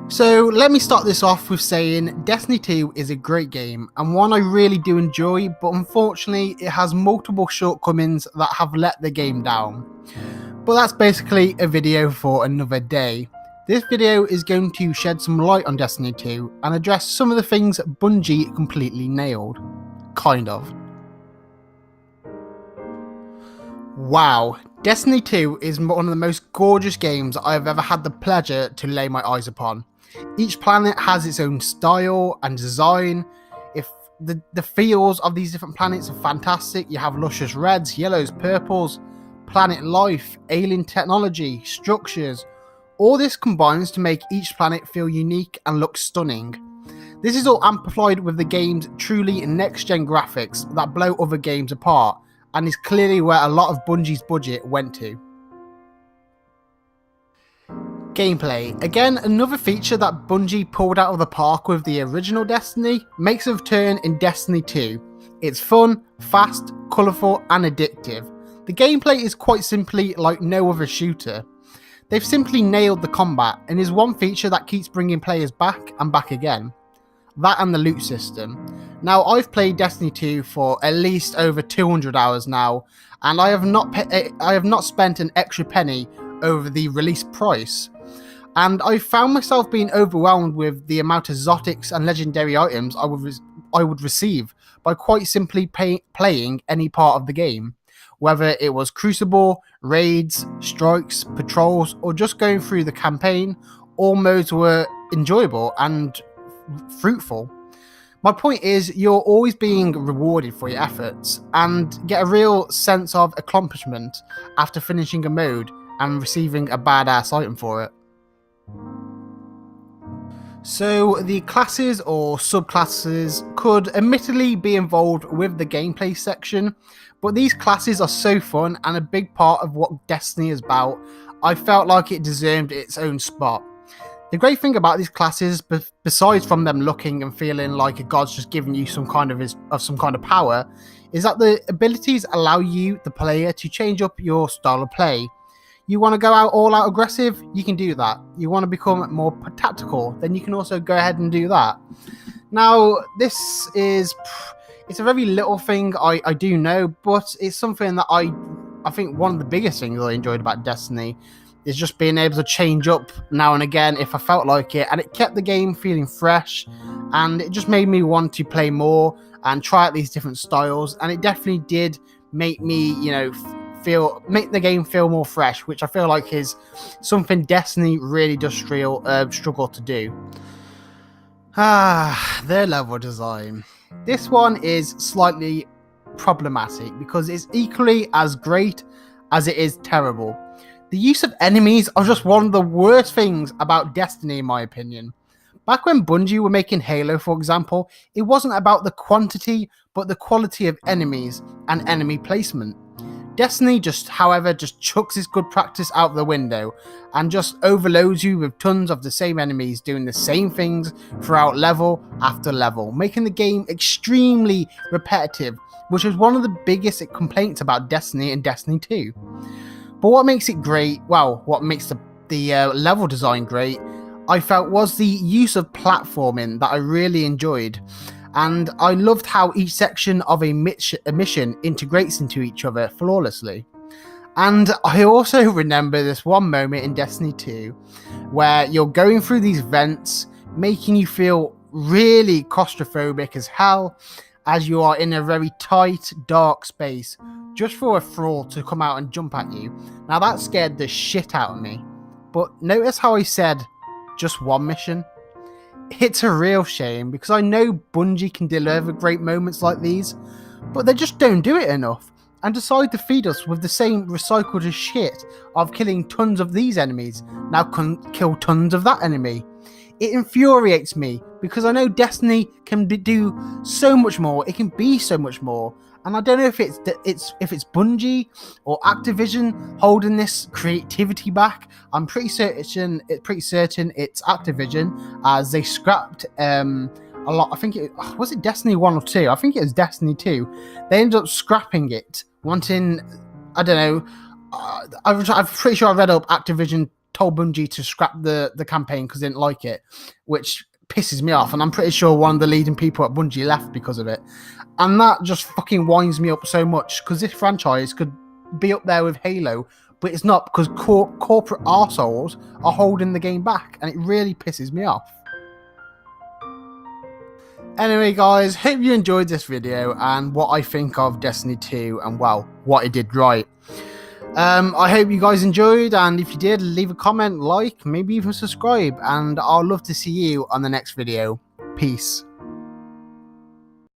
So let me start this off with saying Destiny 2 is a great game and one I really do enjoy, but unfortunately it has multiple shortcomings that have let the game down. But that's basically a video for another day. This video is going to shed some light on Destiny 2 and address some of the things Bungie completely nailed. Kind of. Wow, Destiny 2 is one of the most gorgeous games I have ever had the pleasure to lay my eyes upon. Each planet has its own style and design. If the feels of these different planets are fantastic. You have luscious reds, yellows, purples, planet life, alien technology, structures. All this combines to make each planet feel unique and look stunning. This is all amplified with the game's truly next-gen graphics that blow other games apart, and is clearly where a lot of Bungie's budget went to. Gameplay. Again, another feature that Bungie pulled out of the park with the original Destiny makes a return in Destiny 2. It's fun, fast, colourful and addictive. The gameplay is quite simply like no other shooter. They've simply nailed the combat and is one feature that keeps bringing players back and back again. That and the loot system. Now, I've played Destiny 2 for at least over 200 hours now, and I have not spent an extra penny over the release price. And I found myself being overwhelmed with the amount of exotics and legendary items I would receive by quite simply playing any part of the game. Whether it was Crucible, raids, strikes, patrols, or just going through the campaign, all modes were enjoyable and fruitful. My point is, you're always being rewarded for your efforts and get a real sense of accomplishment after finishing a mode and receiving a badass item for it. So the classes or subclasses could admittedly be involved with the gameplay section, but these classes are so fun and a big part of what Destiny is about. I felt like it deserved its own spot. The great thing about these classes, besides from them looking and feeling like a god's just giving you some kind of power, is that the abilities allow you, the player, to change up your style of play. You want to go out all out aggressive, you can do that. You want to become more tactical, then you can also go ahead and do that. Now, it's a very little thing, I do know, but it's something that I think one of the biggest things I enjoyed about Destiny is just being able to change up now and again if I felt like it, and it kept the game feeling fresh, and it just made me want to play more and try out these different styles, and it definitely did make me, make the game feel more fresh, which I feel like is something Destiny really does struggle to do. Their level design. This one is slightly problematic because it's equally as great as it is terrible. The use of enemies are just one of the worst things about Destiny, in my opinion. Back when Bungie were making Halo, for example, it wasn't about the quantity, but the quality of enemies and enemy placement. Destiny however, chucks this good practice out the window and just overloads you with tons of the same enemies doing the same things throughout level after level, making the game extremely repetitive, which is one of the biggest complaints about Destiny and Destiny 2. But what makes it great, what makes the level design great, I felt was the use of platforming that I really enjoyed. And I loved how each section of a mission integrates into each other flawlessly. And I also remember this one moment in Destiny 2 where you're going through these vents, making you feel really claustrophobic as hell, as you are in a very tight, dark space, just for a thrall to come out and jump at you. Now that scared the shit out of me. But notice how I said just one mission? It's a real shame, because I know Bungie can deliver great moments like these, but they just don't do it enough, and decide to feed us with the same recycled as shit of killing tons of these enemies, now kill tons of that enemy. It infuriates me, because I know Destiny can do so much more, it can be so much more, and I don't know if it's Bungie or Activision holding this creativity back. I'm pretty certain it's Activision, as they scrapped a lot. I think was it Destiny 1 or 2? I think it was Destiny 2. They ended up scrapping it, wanting, I don't know, I'm pretty sure I read up Activision told Bungie to scrap the campaign because they didn't like it, which pisses me off. And I'm pretty sure one of the leading people at Bungie left because of it. And that just fucking winds me up so much, because this franchise could be up there with Halo, but it's not, because corporate arseholes are holding the game back, and it really pisses me off. Anyway, guys, hope you enjoyed this video and what I think of Destiny 2 and, well, what it did right. I hope you guys enjoyed, and if you did, leave a comment, like, maybe even subscribe, and I'll love to see you on the next video. Peace.